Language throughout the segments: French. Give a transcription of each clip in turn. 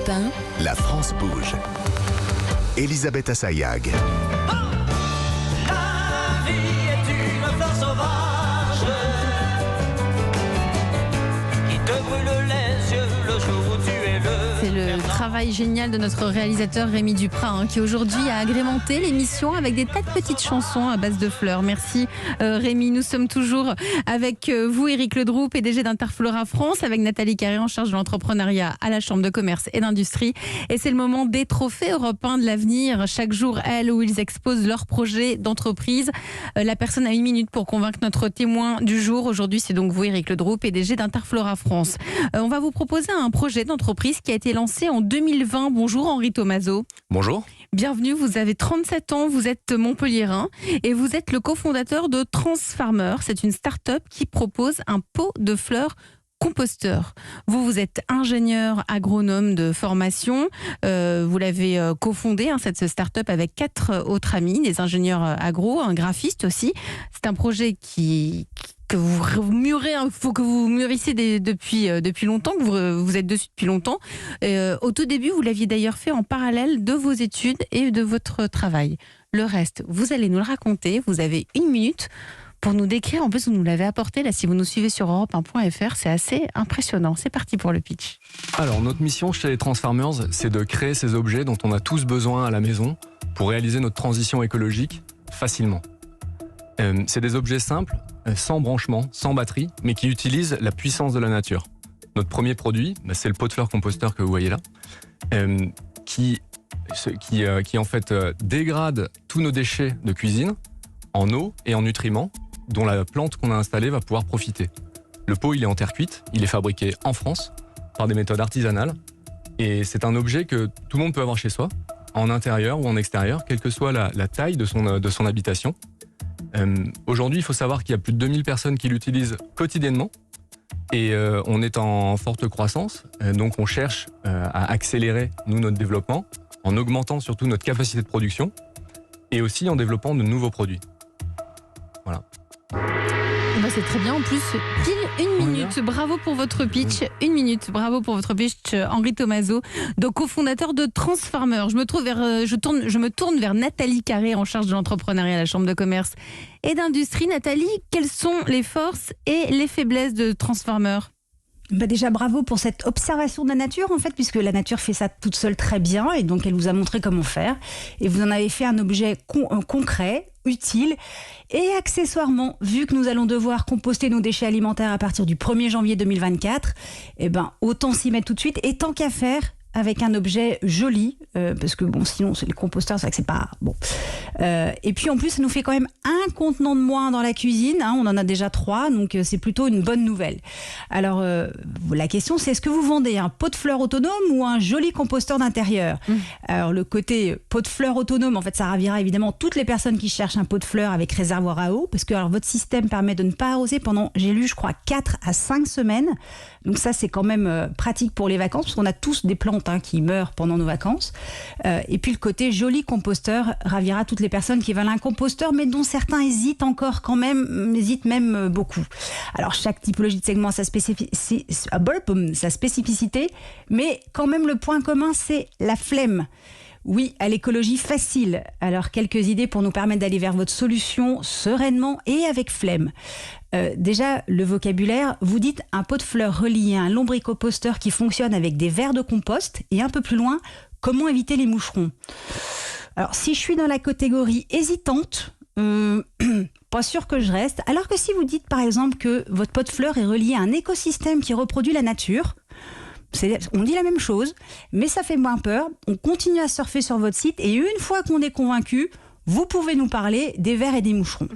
Europe 1. La France bouge. Elisabeth Assayag. La vie est une fleur sauvage qui te brûle les yeux le jour où tu es le... C'est le travail génial de notre réalisateur Rémi Duprat qui aujourd'hui a agrémenté l'émission avec des tas de petites chansons à base de fleurs. Merci Rémi. Nous sommes toujours avec vous, Éric Ledroux, PDG d'Interflora France, avec Nathalie Carré en charge de l'entrepreneuriat à la Chambre de commerce et d'industrie. Et c'est le moment des trophées européens de l'avenir. Chaque jour, elles ou ils exposent leurs projets d'entreprise. La personne a 1 minute pour convaincre notre témoin du jour. Aujourd'hui, c'est donc vous, Éric Ledroux, PDG d'Interflora France. On va vous proposer un projet d'entreprise qui a été lancé en 2020. Bonjour Henri Thomazeau. Bonjour. Bienvenue, vous avez 37 ans, vous êtes montpelliérain et vous êtes le cofondateur de Transfarmer. C'est une start-up qui propose un pot de fleurs composteur. Vous êtes ingénieur agronome de formation. Vous l'avez cofondé, cette start-up, avec 4 autres amis, des ingénieurs agro, un graphiste aussi. C'est un projet que vous mûrez, il faut que vous mûrissez depuis longtemps, que vous êtes dessus depuis longtemps. Au tout début, vous l'aviez d'ailleurs fait en parallèle de vos études et de votre travail. Le reste, vous allez nous le raconter. Vous avez 1 minute pour nous décrire. En plus, vous nous l'avez apporté, là, si vous nous suivez sur europe1.fr, c'est assez impressionnant. C'est parti pour le pitch. Alors, notre mission chez les Transfarmers, c'est de créer ces objets dont on a tous besoin à la maison pour réaliser notre transition écologique facilement. C'est des objets simples, sans branchement, sans batterie, mais qui utilisent la puissance de la nature. Notre premier produit, c'est le pot de fleurs composteur que vous voyez là, qui en fait dégrade tous nos déchets de cuisine en eau et en nutriments dont la plante qu'on a installée va pouvoir profiter. Le pot, il est en terre cuite, il est fabriqué en France par des méthodes artisanales et c'est un objet que tout le monde peut avoir chez soi, en intérieur ou en extérieur, quelle que soit la taille de son habitation. Aujourd'hui, il faut savoir qu'il y a plus de 2000 personnes qui l'utilisent quotidiennement et on est en forte croissance, donc on cherche à accélérer notre développement en augmentant surtout notre capacité de production et aussi en développant de nouveaux produits. Voilà. C'est très bien. En plus, pile 1 minute. Bravo pour votre pitch. 1 minute. Bravo pour votre pitch, Henri Thomazeau, donc cofondateur de Transfarmer. Je me tourne vers Nathalie Carré, en charge de l'entrepreneuriat à la Chambre de commerce et d'industrie. Nathalie, quelles sont les forces et les faiblesses de Transfarmer ? Déjà, bravo pour cette observation de la nature, en fait, puisque la nature fait ça toute seule très bien, et donc elle vous a montré comment faire. Et vous en avez fait un objet concret, utile, et accessoirement, vu que nous allons devoir composter nos déchets alimentaires à partir du 1er janvier 2024, autant s'y mettre tout de suite, et tant qu'à faire, avec un objet joli, parce que sinon les composteurs, c'est vrai que c'est pas bon. Et puis en plus, ça nous fait quand même un contenant de moins dans la cuisine. On en a déjà 3, donc c'est plutôt une bonne nouvelle. Alors la question, c'est est-ce que vous vendez un pot de fleurs autonome ou un joli composteur d'intérieur ? Alors le côté pot de fleurs autonome, en fait, ça ravira évidemment toutes les personnes qui cherchent un pot de fleurs avec réservoir à eau, parce que votre système permet de ne pas arroser pendant, j'ai lu, je crois, 4 à 5 semaines. Donc ça, c'est quand même pratique pour les vacances, parce qu'on a tous des plantes qui meurent pendant nos vacances. Et puis le côté joli composteur ravira toutes les personnes qui veulent un composteur, mais dont certains hésitent encore quand même, hésitent même beaucoup. Alors chaque typologie de segment a sa spécificité, mais quand même le point commun, c'est la flemme. Oui, à l'écologie facile. Alors, quelques idées pour nous permettre d'aller vers votre solution sereinement et avec flemme. Déjà, le vocabulaire, vous dites un pot de fleurs relié à un lombricomposteur qui fonctionne avec des verres de compost. Et un peu plus loin, comment éviter les moucherons. Alors, si je suis dans la catégorie hésitante, pas sûr que je reste. Alors que si vous dites, par exemple, que votre pot de fleurs est relié à un écosystème qui reproduit la nature, on dit la même chose, mais ça fait moins peur. On continue à surfer sur votre site et une fois qu'on est convaincu, vous pouvez nous parler des vers et des moucherons.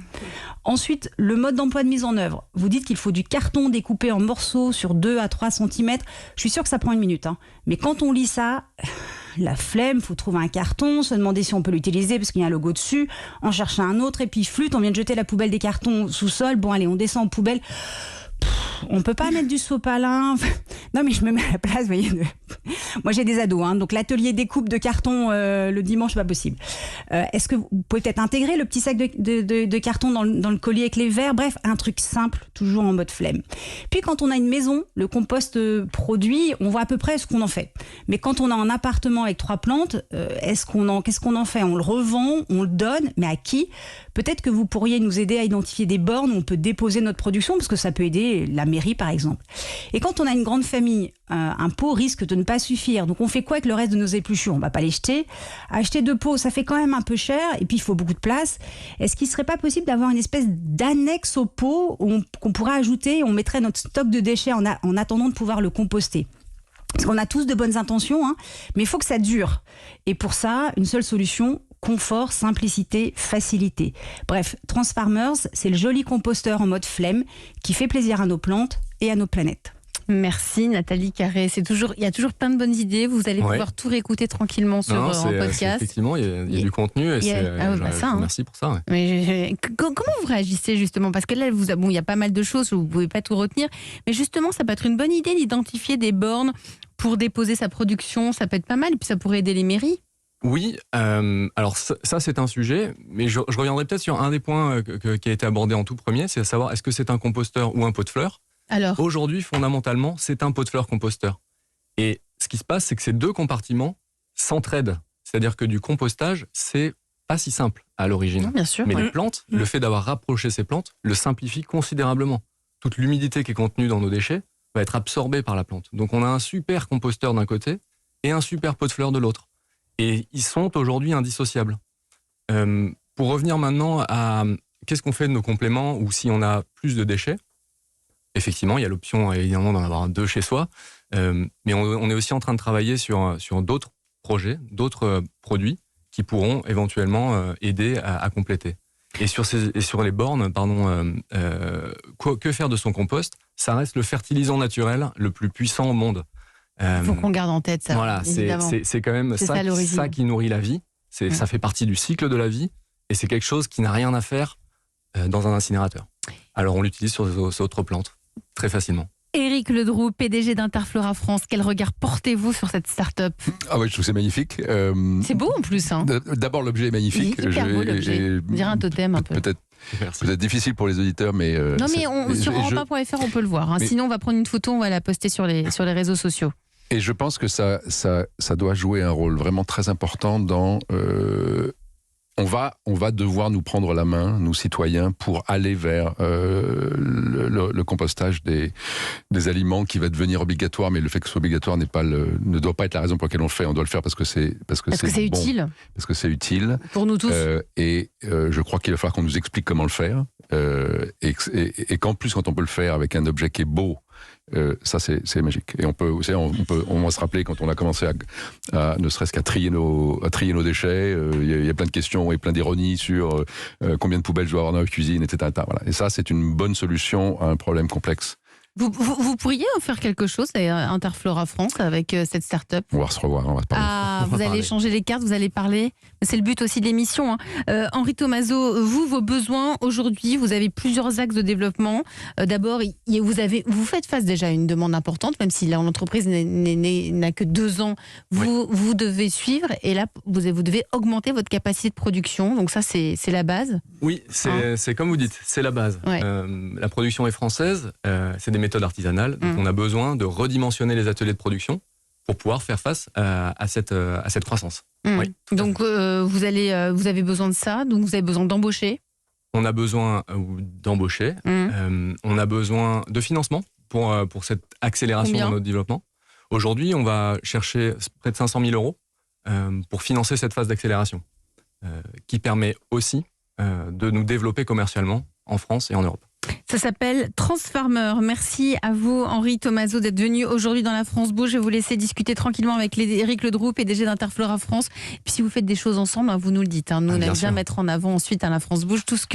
Ensuite, le mode d'emploi de mise en œuvre. Vous dites qu'il faut du carton découpé en morceaux sur 2 à 3 cm. Je suis sûre que ça prend 1 minute. Mais quand on lit ça, la flemme, il faut trouver un carton, se demander si on peut l'utiliser parce qu'il y a un logo dessus, en chercher un autre, et puis flûte, on vient de jeter la poubelle des cartons sous sol. Bon, allez, on descend en poubelle. On peut pas mettre du sopalin. Non, mais je me mets à la place, vous voyez. Moi, j'ai des ados, hein, donc l'atelier découpe de carton le dimanche, pas possible. Est-ce que vous pouvez peut-être intégrer le petit sac de carton dans le collier avec les verres? Bref, un truc simple, toujours en mode flemme. Puis quand on a une maison, le compost produit, on voit à peu près ce qu'on en fait. Mais quand on a un appartement avec 3 plantes, qu'est-ce qu'on en fait? On le revend, on le donne, mais à qui? Peut-être que vous pourriez nous aider à identifier des bornes où on peut déposer notre production, parce que ça peut aider la mairie, par exemple. Et quand on a une grande famille, un pot risque de ne pas suffire. Donc on fait quoi avec le reste de nos épluchures? On ne va pas les jeter. Acheter 2 pots, ça fait quand même un peu cher, et puis il faut beaucoup de place. Est-ce qu'il ne serait pas possible d'avoir une espèce d'annexe au pot qu'on pourrait ajouter, on mettrait notre stock de déchets en attendant de pouvoir le composter? Parce qu'on a tous de bonnes intentions, hein, mais il faut que ça dure. Et pour ça, une seule solution: confort, simplicité, facilité. Bref, Transfarmers, c'est le joli composteur en mode flemme qui fait plaisir à nos plantes et à nos planètes. Merci Nathalie Carré. Il y a toujours plein de bonnes idées. Vous allez pouvoir tout réécouter tranquillement en podcast. Effectivement, il y a du contenu. Merci pour ça. Ouais. Mais comment vous réagissez justement? Parce que là, il y a pas mal de choses, vous ne pouvez pas tout retenir. Mais justement, ça peut être une bonne idée d'identifier des bornes pour déposer sa production. Ça peut être pas mal. Et puis ça pourrait aider les mairies. Oui, alors ça c'est un sujet, mais je reviendrai peut-être sur un des points qui a été abordé en tout premier, c'est à savoir est-ce que c'est un composteur ou un pot de fleurs. Alors, aujourd'hui, fondamentalement, c'est un pot de fleurs composteur. Et ce qui se passe, c'est que ces 2 compartiments s'entraident. C'est-à-dire que du compostage, c'est pas si simple à l'origine. Bien sûr. Mais les plantes, le fait d'avoir rapproché ces plantes, le simplifie considérablement. Toute l'humidité qui est contenue dans nos déchets va être absorbée par la plante. Donc on a un super composteur d'un côté et un super pot de fleurs de l'autre. Et ils sont aujourd'hui indissociables. Pour revenir maintenant à qu'est-ce qu'on fait de nos compléments ou si on a plus de déchets, effectivement, il y a l'option évidemment d'en avoir 2 chez soi, mais on est aussi en train de travailler sur d'autres projets, d'autres produits qui pourront éventuellement aider à compléter. Et sur les bornes, que faire de son compost? Ça reste le fertilisant naturel le plus puissant au monde. Il faut qu'on garde en tête ça. Voilà, c'est quand même ça qui nourrit la vie. Ça fait partie du cycle de la vie et c'est quelque chose qui n'a rien à faire dans un incinérateur. Alors on l'utilise sur d'autres plantes très facilement. Éric Ledroux, PDG d'Interflora France, quel regard portez-vous sur cette start-up? Ah ouais, je trouve que c'est magnifique. C'est beau en plus. Hein. D'abord, l'objet est magnifique. Il est hyper beau l'objet. On dirait un totem un peu. Peut-être difficile pour les auditeurs, mais... non mais sur Europe1.fr on peut le voir. Hein. Sinon on va prendre une photo, on va la poster sur les réseaux sociaux. Et je pense que ça doit jouer un rôle vraiment très important dans... On va devoir nous prendre la main, nous citoyens, pour aller vers le compostage des aliments qui va devenir obligatoire, mais le fait que ce soit obligatoire ne doit pas être la raison pour laquelle on le fait. On doit le faire parce que c'est bon, utile. Parce que c'est utile. Pour nous tous. Je crois qu'il va falloir qu'on nous explique comment le faire. Et qu'en plus, quand on peut le faire avec un objet qui est beau, ça c'est magique. Et on va se rappeler quand on a commencé à ne serait-ce qu'à trier nos déchets, il y a plein de questions et plein d'ironies sur combien de poubelles je dois avoir dans la cuisine, etc. Voilà. Et ça, c'est une bonne solution à un problème complexe. Vous pourriez en faire quelque chose à Interflora France avec cette start-up? On va se revoir, on va se parler. Ah, vous allez changer les cartes, vous allez parler. C'est le but aussi de l'émission. Hein. Henri Thomazeau, vos besoins aujourd'hui, vous avez plusieurs axes de développement. D'abord, vous faites face déjà à une demande importante, même si l'entreprise n'a que 2 ans. Vous devez suivre et là, vous devez augmenter votre capacité de production. Donc ça, c'est la base. Oui, c'est comme vous dites, c'est la base. Ouais. La production est française, c'est des méthodes artisanales. Donc on a besoin de redimensionner les ateliers de production pour pouvoir faire face à cette croissance. Oui, donc vous avez besoin de ça, donc vous avez besoin d'embaucher. On a besoin d'embaucher, on a besoin de financement pour cette accélération de notre développement. Aujourd'hui, on va chercher près de 500 000 euros pour financer cette phase d'accélération, qui permet aussi de nous développer commercialement en France et en Europe. Ça s'appelle Transfarmer. Merci à vous, Henri Thomazeau, d'être venu aujourd'hui dans la France Bouge. Je vais vous laisser discuter tranquillement avec Éric Ledroux, PDG d'Interflora France. Et puis si vous faites des choses ensemble, vous nous le dites. Hein. Nous, on aime bien mettre en avant ensuite à la France Bouge tout ce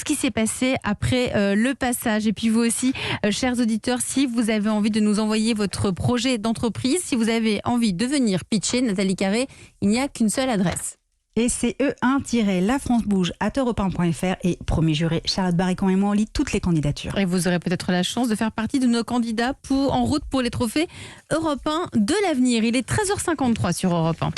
qui s'est passé après le passage. Et puis vous aussi, chers auditeurs, si vous avez envie de nous envoyer votre projet d'entreprise, si vous avez envie de venir pitcher, Nathalie Carré, il n'y a qu'une seule adresse. Et c'est E1-lafrancebouge@europe1.fr et premier juré, Charlotte Barricon et moi, on lit toutes les candidatures. Et vous aurez peut-être la chance de faire partie de nos candidats en route pour les trophées Europe 1 de l'avenir. Il est 13h53 sur Europe 1.